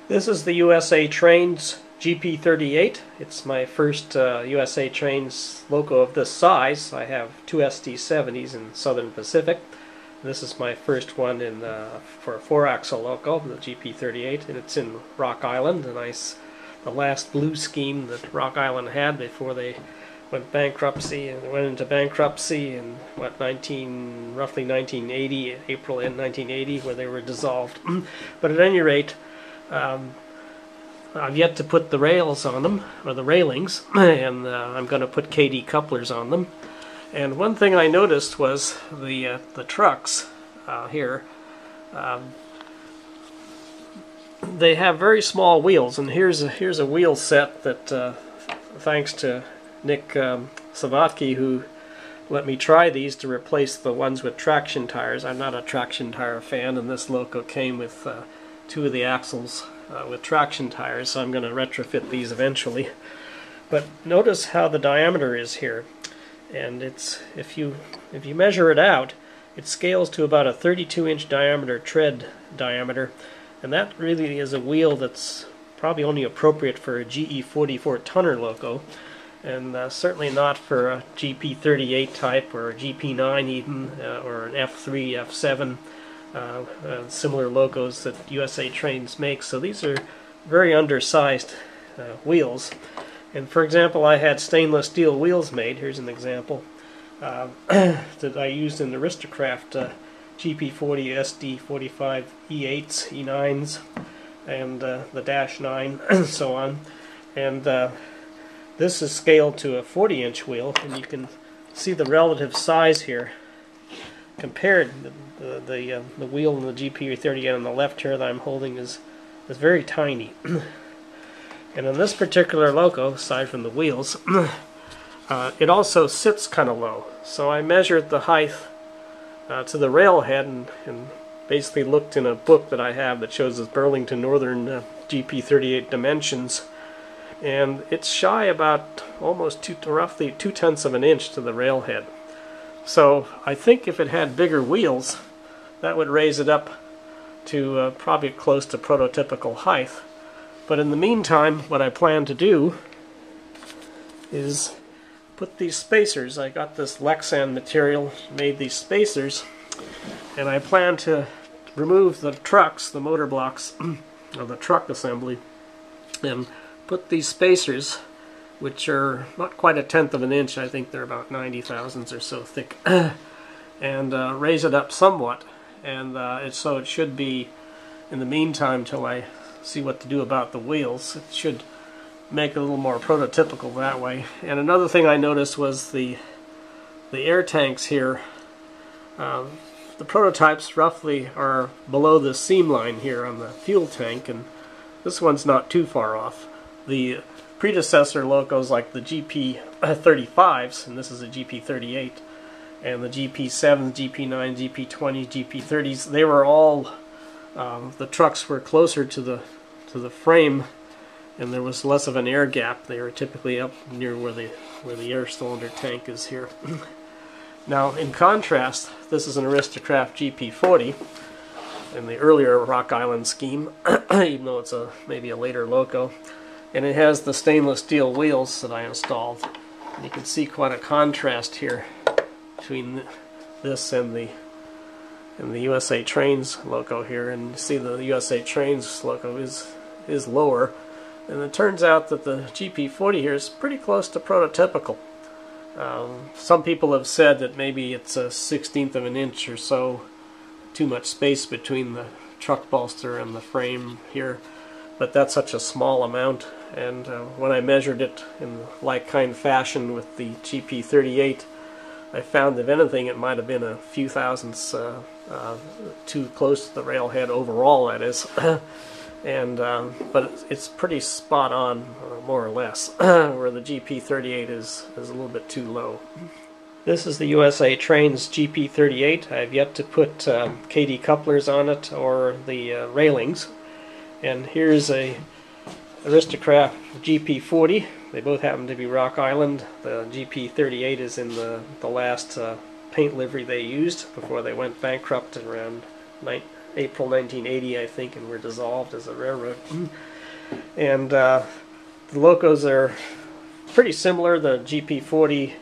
This is the USA Trains GP38. It's my first USA Trains loco of this size. I have two SD70s in Southern Pacific. This is my first one for a 4-axle loco, the GP38, and it's in Rock Island, the last blue scheme that Rock Island had before they went bankruptcy, and went into bankruptcy in roughly 1980, April in 1980, where they were dissolved. But at any rate, I've yet to put the rails on them, or the railings, and I'm going to put KD couplers on them. And one thing I noticed was the trucks here. They have very small wheels, and here's a wheel set that, thanks to Nick Savatke, who let me try these to replace the ones with traction tires. I'm not a traction tire fan, and this loco came with two of the axles with traction tires, so I'm going to retrofit these eventually. But notice how the diameter is here, and it's if you measure it out, it scales to about a 32-inch diameter tread diameter, and that really is a wheel that's probably only appropriate for a GE40 4-tonner loco, and certainly not for a GP38 type or a GP9 even, or an F3, F7. Similar locos that USA Trains makes. So these are very undersized wheels. And for example, I had stainless steel wheels made. Here's an example that I used in the aristo-craft GP40, SD45 E8s, E9s, and the Dash 9, and so on. And this is scaled to a 40-inch wheel, and you can see the relative size here compared. The wheel in the GP38 on the left here that I'm holding is very tiny. And in this particular loco, aside from the wheels, it also sits kind of low. So I measured the height to the rail head, and basically looked in a book that I have that shows the Burlington Northern GP38 dimensions, and it's shy about almost roughly 2/10 of an inch to the rail head. So I think if it had bigger wheels, that would raise it up to probably close to prototypical height. But in the meantime, what I plan to do is put these spacers. I got this Lexan material, made these spacers, and I plan to remove the trucks, the motor blocks, of the truck assembly, and put these spacers, which are not quite 1/10 of an inch, I think they're about 90 thousandths or so thick, and raise it up somewhat. And so it should be, in the meantime, till I see what to do about the wheels, it should make it a little more prototypical that way. And another thing I noticed was the air tanks here. The prototypes roughly are below the seam line here on the fuel tank, and this one's not too far off. The predecessor locos like the GP35s, and this is a GP38, and the GP7s, GP9, GP20, GP30s, they were all, the trucks were closer to the frame, and there was less of an air gap. They were typically up near where the air cylinder tank is here. Now, in contrast, this is an aristo-craft GP40 in the earlier Rock Island scheme, even though it's maybe a later loco. And it has the stainless steel wheels that I installed. And you can see quite a contrast here between this and the USA Trains loco here. And you see the USA Trains loco is lower. And it turns out that the GP40 here is pretty close to prototypical. Some people have said that maybe it's a 1/16 of an inch or so, too much space between the truck bolster and the frame here. But that's such a small amount, and when I measured it in like-kind fashion with the GP38, I found, if anything, it might have been a few thousandths too close to the railhead overall, that is. And but it's pretty spot on, more or less, where the GP38 is a little bit too low. This is the USA Trains GP38. I've yet to put KD couplers on it or the railings. And here's a aristo-craft GP40. They both happen to be Rock Island. The GP38 is in the last paint livery they used before they went bankrupt in around April 1980, I think, and were dissolved as a railroad. And the locos are pretty similar. The GP40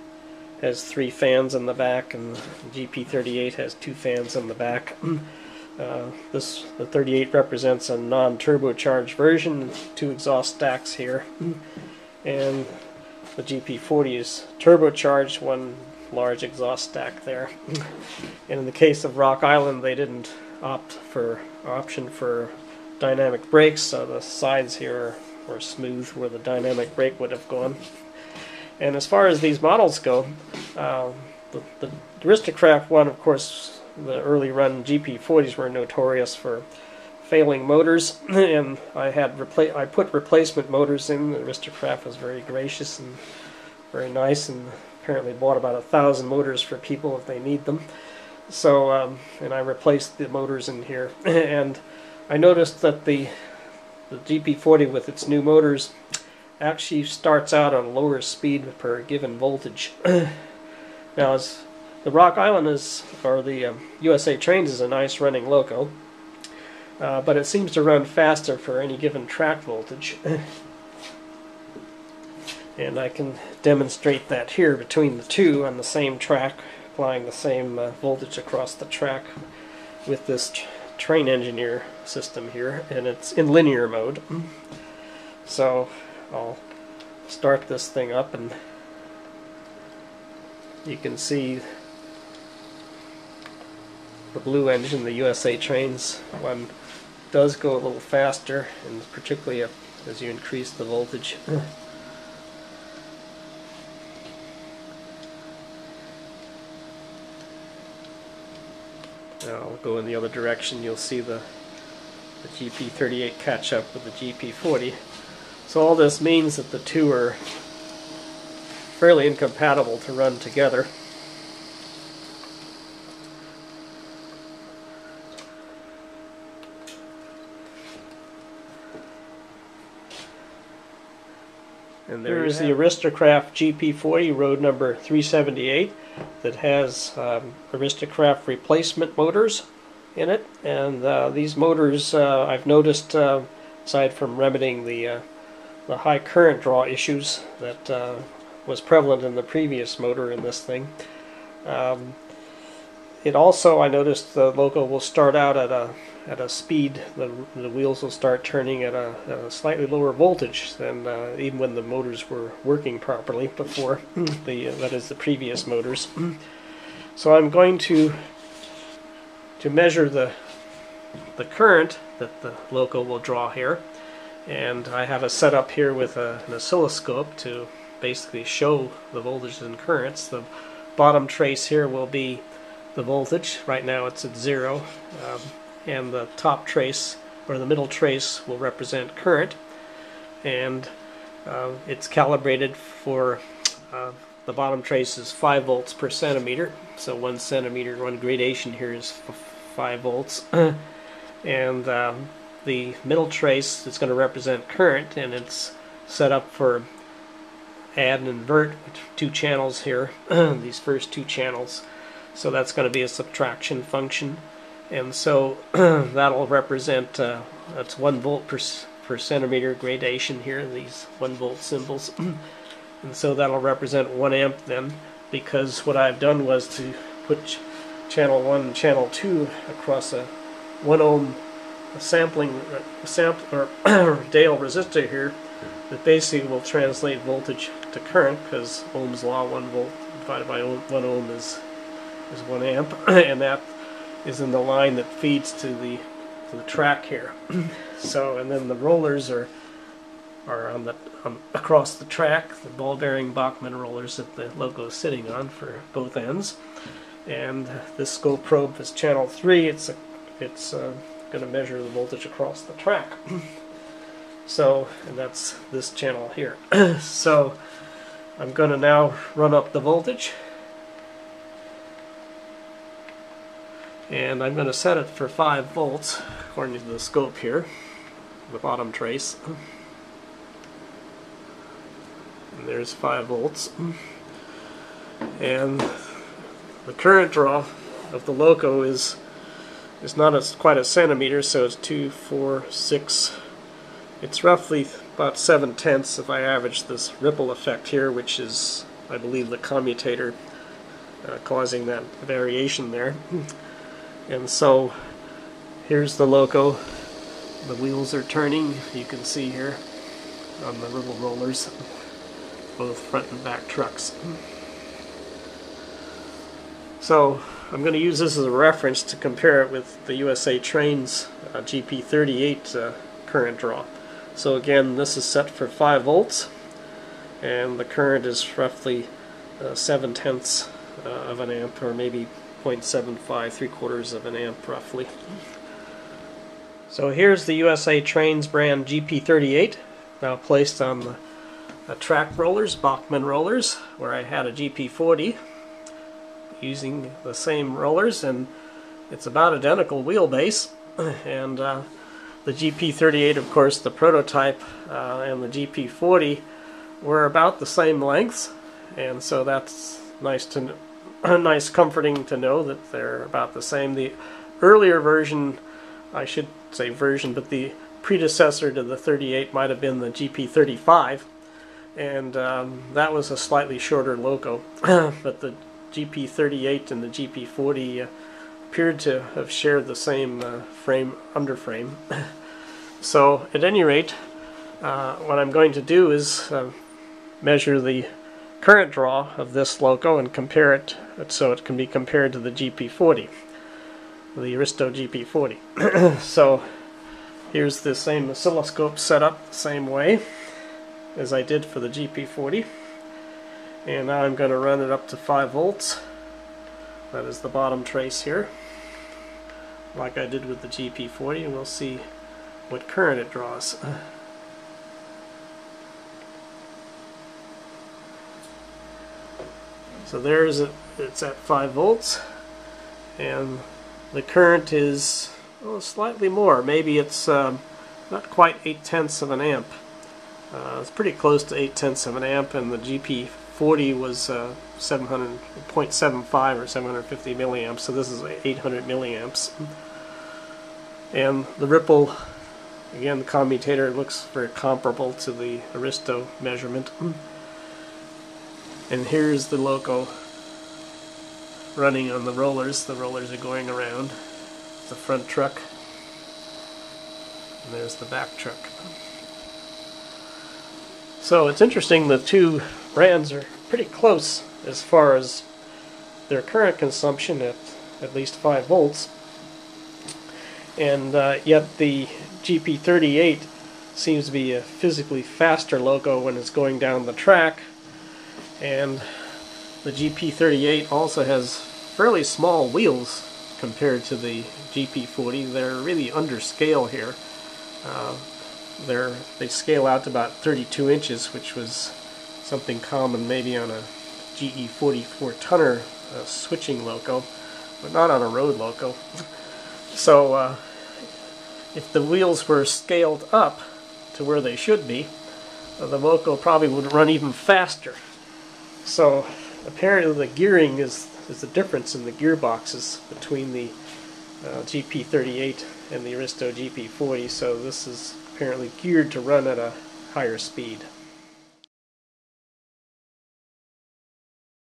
has 3 fans in the back, and the GP38 has 2 fans in the back. The 38 represents a non-turbocharged version, 2 exhaust stacks here, and the GP40 is turbocharged, 1 large exhaust stack there. And in the case of Rock Island, they didn't option for dynamic brakes, so the sides here are smooth where the dynamic brake would have gone. And as far as these models go, the Aristo-Craft one, of course, the early run GP40s were notorious for failing motors, and I put replacement motors in. The Aristo-Craft was very gracious and very nice, and apparently bought about 1,000 motors for people if they need them. So, and I replaced the motors in here, and I noticed that the GP40 with its new motors actually starts out on lower speed per given voltage. Now, the Rock Island or the USA Trains is a nice running loco, but it seems to run faster for any given track voltage. And I can demonstrate that here between the two on the same track, applying the same voltage across the track with this train engineer system here, and it's in linear mode. So I'll start this thing up, and you can see the blue engine, the USA Trains one, does go a little faster, and particularly as you increase the voltage. Now I'll go in the other direction. You'll see the GP38 catch up with the GP40. So all this means that the two are fairly incompatible to run together. And there's the Aristo-Craft GP40 road number 378 that has Aristo-Craft replacement motors in it. And these motors, I've noticed, aside from remedying the high current draw issues that was prevalent in the previous motor in this thing, it also, I noticed, the loco will start out at a speed, the wheels will start turning at a slightly lower voltage than even when the motors were working properly before, that is the previous motors. So I'm going to measure the current that the loco will draw here, and I have a setup here with an oscilloscope to basically show the voltages and currents. The bottom trace here will be the voltage. Right now it's at 0. And the top trace, or the middle trace, will represent current, and it's calibrated for the bottom trace is 5 volts per centimeter, so 1 centimeter, 1 gradation here is 5 volts, and the middle trace is going to represent current, and it's set up for add and invert 2 channels here, these first 2 channels, so that's going to be a subtraction function. And so that'll represent, that's 1 volt per centimeter gradation here, these 1 volt symbols. And so that'll represent 1 amp then, because what I've done was to put channel 1 and channel 2 across a 1 ohm sampling or Dale resistor here that basically will translate voltage to current, because Ohm's law, 1 volt divided by 1 ohm is 1 amp, and that is in the line that feeds to the track here. So, and then the rollers are across the track, the ball bearing Bachmann rollers that the loco is sitting on for both ends. And this scope probe is channel 3. It's going to measure the voltage across the track. So, and that's this channel here. So I'm going to now run up the voltage. And I'm going to set it for 5 volts, according to the scope here, the bottom trace. And there's 5 volts. And the current draw of the loco is It's not quite a centimeter, so it's 2, 4, 6. It's roughly about 7/10 if I average this ripple effect here, which is, I believe, the commutator causing that variation there. And so here's the loco. The wheels are turning, you can see here on the little rollers, both front and back trucks. So I'm going to use this as a reference to compare it with the USA Trains GP38 current draw. So again, this is set for 5 volts, and the current is roughly 7/10 of an amp, or maybe 0.75, 3/4 of an amp roughly. So here's the USA Trains brand GP38, now placed on the track rollers, Bachmann rollers, where I had a GP40 using the same rollers, and it's about identical wheelbase. And the GP38, of course, the prototype, and the GP40 were about the same lengths, and so that's nice to nice comforting to know that they're about the same. The earlier version, I should say version, but the predecessor to the 38 might have been the GP35, and that was a slightly shorter loco. But the GP38 and the GP40 appeared to have shared the same underframe. So at any rate, what I'm going to do is measure the current draw of this loco and compare it so it can be compared to the GP40, the Aristo GP40. So here's the same oscilloscope set up the same way as I did for the GP40. And now I'm going to run it up to 5 volts. That is the bottom trace here, like I did with the GP40, and we'll see what current it draws. So there's it. It's at 5 volts, and the current is slightly more. Maybe it's not quite 8/10 of an amp. It's pretty close to 8/10 of an amp, and the GP40 was 0.75 or 750 milliamps, so this is 800 milliamps. And the ripple, again, the commutator looks very comparable to the Aristo measurement. And here's the loco running on the rollers. The rollers are going around. The front truck, and there's the back truck. So it's interesting, the two brands are pretty close as far as their current consumption at least 5 volts, and yet the GP38 seems to be a physically faster loco when it's going down the track, and the GP38 also has fairly small wheels compared to the GP40. They're really under scale here. They scale out to about 32 inches, which was something common maybe on a GE 44 tonner switching loco, but not on a road loco. So if the wheels were scaled up to where they should be, the loco probably would run even faster. So apparently the gearing is the difference in the gearboxes between the GP38 and the Aristo GP40, so this is apparently geared to run at a higher speed.